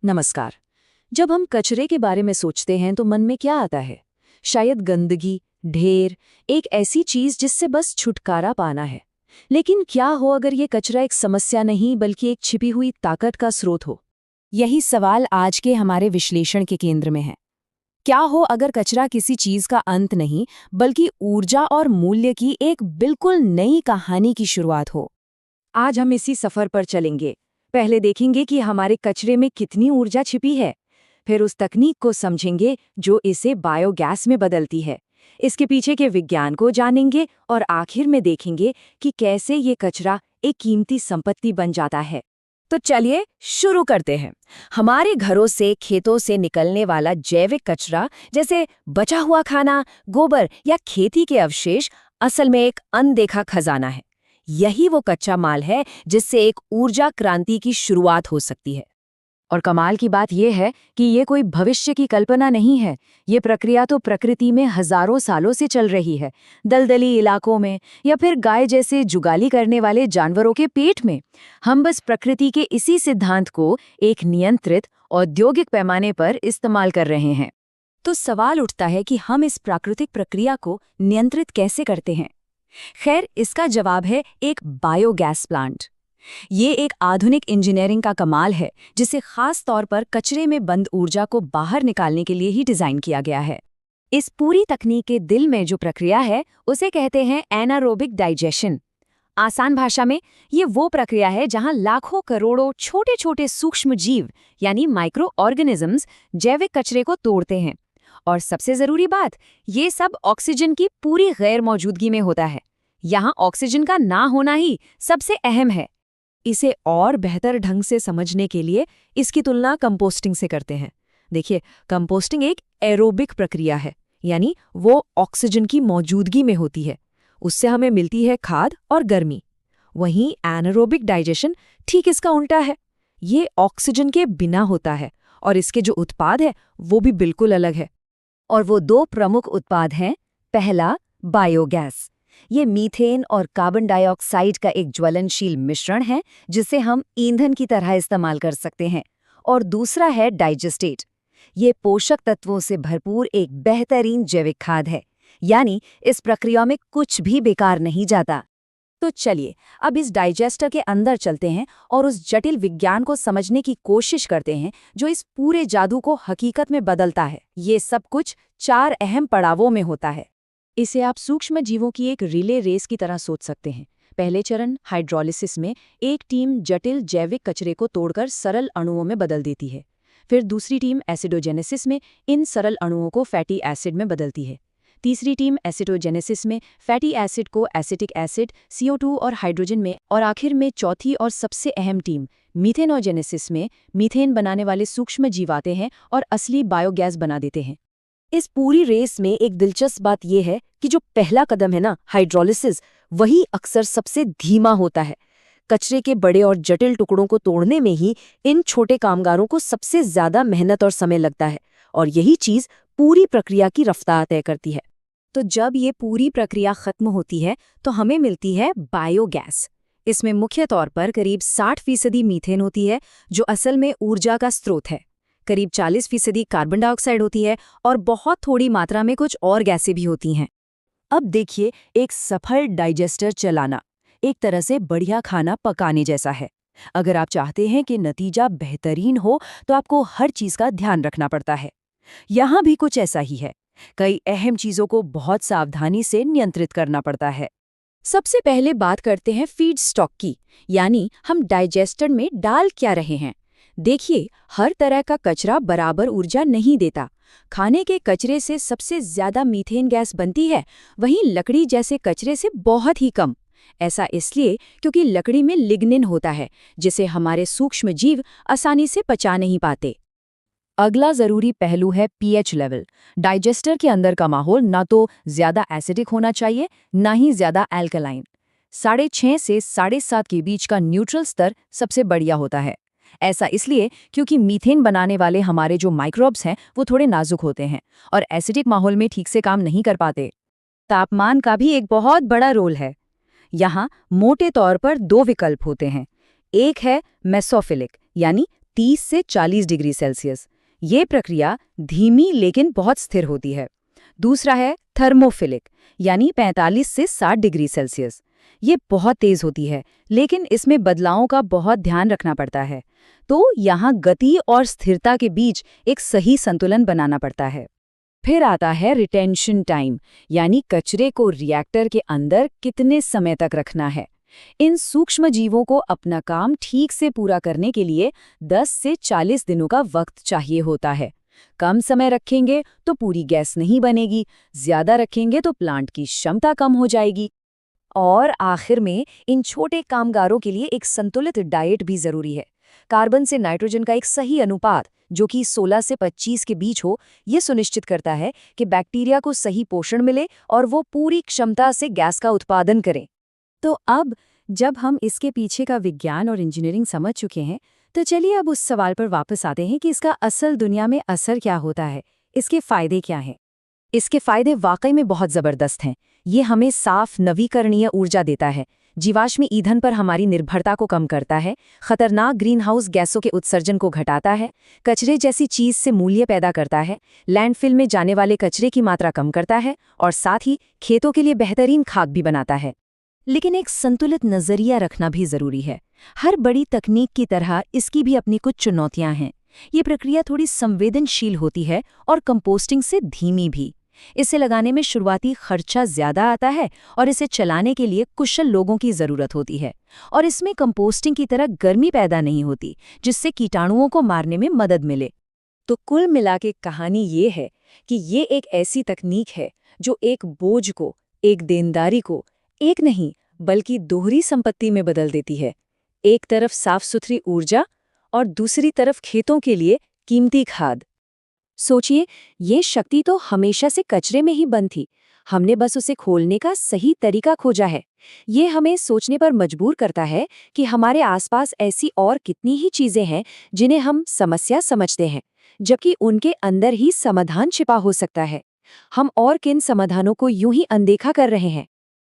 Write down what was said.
नमस्कार। जब हम कचरे के बारे में सोचते हैं तो मन में क्या आता है? शायद गंदगी, ढेर, एक ऐसी चीज जिससे बस छुटकारा पाना है। लेकिन क्या हो अगर ये कचरा एक समस्या नहीं बल्कि एक छिपी हुई ताकत का स्रोत हो? यही सवाल आज के हमारे विश्लेषण के केंद्र में है। क्या हो अगर कचरा किसी चीज का अंत नहीं बल्कि ऊर्जा और मूल्य की एक बिल्कुल नई कहानी की शुरुआत हो? आज हम इसी सफर पर चलेंगे। पहले देखेंगे कि हमारे कचरे में कितनी ऊर्जा छिपी है, फिर उस तकनीक को समझेंगे जो इसे बायोगैस में बदलती है। इसके पीछे के विज्ञान को जानेंगे और आखिर में देखेंगे कि कैसे ये कचरा एक कीमती संपत्ति बन जाता है। तो चलिए शुरू करते हैं। हमारे घरों से, खेतों से निकलने वाला जैविक कचरा, जैसे बचा हुआ खाना, गोबर या खेती के अवशेष, असल में एक अनदेखा खजाना है। यही वो कच्चा माल है जिससे एक ऊर्जा क्रांति की शुरुआत हो सकती है। और कमाल की बात यह है कि ये कोई भविष्य की कल्पना नहीं है। ये प्रक्रिया तो प्रकृति में हजारों सालों से चल रही है, दलदली इलाकों में या फिर गाय जैसे जुगाली करने वाले जानवरों के पेट में। हम बस प्रकृति के इसी सिद्धांत को एक नियंत्रित औद्योगिक पैमाने पर इस्तेमाल कर रहे हैं। तो सवाल उठता है कि हम इस प्राकृतिक प्रक्रिया को नियंत्रित कैसे करते हैं? खैर, इसका जवाब है एक बायोगैस प्लांट। ये एक आधुनिक इंजीनियरिंग का कमाल है जिसे खास तौर पर कचरे में बंद ऊर्जा को बाहर निकालने के लिए ही डिजाइन किया गया है। इस पूरी तकनीक के दिल में जो प्रक्रिया है उसे कहते हैं एनारोबिक डाइजेशन। आसान भाषा में ये वो प्रक्रिया है जहां लाखों करोड़ों छोटे छोटे सूक्ष्म जीव यानी माइक्रो ऑर्गेनिजम्स जैविक कचरे को तोड़ते हैं। और सबसे जरूरी बात, ये सब ऑक्सीजन की पूरी गैर मौजूदगी में होता है। यहाँ ऑक्सीजन का ना होना ही सबसे अहम है। इसे और बेहतर ढंग से समझने के लिए इसकी तुलना कंपोस्टिंग से करते हैं। देखिए, कंपोस्टिंग एक एरोबिक प्रक्रिया है, यानी वो ऑक्सीजन की मौजूदगी में होती है। उससे हमें मिलती है खाद और गर्मी। वहीं एनारोबिक डाइजेशन ठीक इसका उल्टा है। ये ऑक्सीजन के बिना होता है और इसके जो उत्पाद है वो भी बिल्कुल अलग है। और वो दो प्रमुख उत्पाद हैं। पहला, बायोगैस। ये मीथेन और कार्बन डाइऑक्साइड का एक ज्वलनशील मिश्रण है जिसे हम ईंधन की तरह इस्तेमाल कर सकते हैं। और दूसरा है डाइजेस्टेट। ये पोषक तत्वों से भरपूर एक बेहतरीन जैविक खाद है, यानी इस प्रक्रिया में कुछ भी बेकार नहीं जाता। तो चलिए अब इस डाइजेस्टर के अंदर चलते हैं और उस जटिल विज्ञान को समझने की कोशिश करते हैं जो इस पूरे जादू को हकीकत में बदलता है। ये सब कुछ 4 अहम पड़ावों में होता है। इसे आप सूक्ष्म जीवों की एक रिले रेस की तरह सोच सकते हैं। पहले चरण हाइड्रोलिसिस में एक टीम जटिल जैविक कचरे को तोड़कर सरल अणुओं में बदल देती है। फिर दूसरी टीम एसिडोजेनेसिस में इन सरल अणुओं को फैटी एसिड में बदलती है। तीसरी टीम एसिडोजेनेसिस में फैटी एसिड को एसिटिक एसिड, CO2 और हाइड्रोजन में, और आखिर में चौथी और सबसे अहम टीम मीथेनोजेनेसिस में मीथेन बनाने वाले सूक्ष्म जीव आते हैं और असली बायोगैस बना देते हैं। इस पूरी रेस में एक दिलचस्प बात यह है कि जो पहला कदम है ना, हाइड्रोलिसिस, वही अक्सर सबसे धीमा होता है। कचरे के बड़े और जटिल टुकड़ों को तोड़ने में ही इन छोटे कामगारों को सबसे ज्यादा मेहनत और समय लगता है, और यही चीज पूरी प्रक्रिया की रफ्तार तय करती है। तो जब ये पूरी प्रक्रिया खत्म होती है तो हमें मिलती है बायोगैस। इसमें मुख्य तौर पर करीब 60% मीथेन होती है जो असल में ऊर्जा का स्रोत है। करीब 40% कार्बन डाइऑक्साइड होती है और बहुत थोड़ी मात्रा में कुछ और गैसें भी होती हैं। अब देखिए, एक सफल डाइजेस्टर चलाना एक तरह से बढ़िया खाना पकाने जैसा है। अगर आप चाहते हैं कि नतीजा बेहतरीन हो तो आपको हर चीज का ध्यान रखना पड़ता है। यहाँ भी कुछ ऐसा ही है। कई अहम चीजों को बहुत सावधानी से नियंत्रित करना पड़ता है। सबसे पहले बात करते हैं फीड स्टॉक की, यानी हम डाइजेस्टर में डाल क्या रहे हैं। देखिए, हर तरह का कचरा बराबर ऊर्जा नहीं देता। खाने के कचरे से सबसे ज्यादा मीथेन गैस बनती है, वहीं लकड़ी जैसे कचरे से बहुत ही कम। ऐसा इसलिए क्योंकि लकड़ी में लिग्निन होता है जिसे हमारे सूक्ष्म जीव आसानी से पचा नहीं पाते। अगला जरूरी पहलू है pH लेवल। डाइजेस्टर के अंदर का माहौल ना तो ज्यादा एसिडिक होना चाहिए, ना ही ज्यादा एल्कलाइन। 6.5 से 7.5 के बीच का न्यूट्रल स्तर सबसे बढ़िया होता है। ऐसा इसलिए क्योंकि मीथेन बनाने वाले हमारे जो माइक्रोब्स हैं वो थोड़े नाजुक होते हैं और एसिडिक माहौल में ठीक से काम नहीं कर पाते। तापमान का भी एक बहुत बड़ा रोल है। यहाँ मोटे तौर पर 2 विकल्प होते हैं। एक है मेसोफिलिक, यानी 30 से 40 डिग्री सेल्सियस। ये प्रक्रिया धीमी लेकिन बहुत स्थिर होती है। दूसरा है थर्मोफिलिक, यानी 45 से 60 डिग्री सेल्सियस। ये बहुत तेज होती है, लेकिन इसमें बदलावों का बहुत ध्यान रखना पड़ता है। तो यहाँ गति और स्थिरता के बीच एक सही संतुलन बनाना पड़ता है। फिर आता है रिटेंशन टाइम, यानी कचरे को रिएक्टर के अंदर कितने समय तक रखना है। इन सूक्ष्म जीवों को अपना काम ठीक से पूरा करने के लिए 10 से 40 दिनों का वक्त चाहिए होता है। कम समय रखेंगे तो पूरी गैस नहीं बनेगी, ज्यादा रखेंगे तो प्लांट की क्षमता कम हो जाएगी। और आखिर में इन छोटे कामगारों के लिए एक संतुलित डाइट भी जरूरी है। कार्बन से नाइट्रोजन का एक सही अनुपात, जो कि 16 से 25 के बीच हो, ये सुनिश्चित करता है कि बैक्टीरिया को सही पोषण मिले और वो पूरी क्षमता से गैस का उत्पादन करें। तो अब जब हम इसके पीछे का विज्ञान और इंजीनियरिंग समझ चुके हैं, तो चलिए अब उस सवाल पर वापस आते हैं कि इसका असल दुनिया में असर क्या होता है, इसके फायदे क्या हैं। इसके फायदे वाकई में बहुत जबरदस्त हैं। ये हमें साफ नवीकरणीय ऊर्जा देता है, जीवाश्मी ईंधन पर हमारी निर्भरता को कम करता है, खतरनाक ग्रीनहाउस गैसों के उत्सर्जन को घटाता है, कचरे जैसी चीज से मूल्य पैदा करता है, लैंडफिल में जाने वाले कचरे की मात्रा कम करता है और साथ ही खेतों के लिए बेहतरीन खाद भी बनाता है। लेकिन एक संतुलित नजरिया रखना भी जरूरी है। हर बड़ी तकनीक की तरह इसकी भी अपनी कुछ चुनौतियां हैं। ये प्रक्रिया थोड़ी संवेदनशील होती है और कंपोस्टिंग से धीमी भी। इसे लगाने में शुरुआती खर्चा ज्यादा आता है और इसे चलाने के लिए कुशल लोगों की जरूरत होती है। और इसमें कंपोस्टिंग की तरह गर्मी पैदा नहीं होती, जिससे कीटाणुओं को मारने में मदद मिले। तो कुल मिला के कहानी ये है कि ये एक ऐसी तकनीक है जो एक बोझ को, एक देनदारी को, एक नहीं बल्कि दोहरी संपत्ति में बदल देती है। एक तरफ साफ सुथरी ऊर्जा और दूसरी तरफ खेतों के लिए कीमती खाद। सोचिए, ये शक्ति तो हमेशा से कचरे में ही बंद थी। हमने बस उसे खोलने का सही तरीका खोजा है। ये हमें सोचने पर मजबूर करता है कि हमारे आसपास ऐसी और कितनी ही चीजें हैं जिन्हें हम समस्या समझते हैं, जबकि उनके अंदर ही समाधान छिपा हो सकता है। हम और किन समाधानों को यूं ही अनदेखा कर रहे हैं।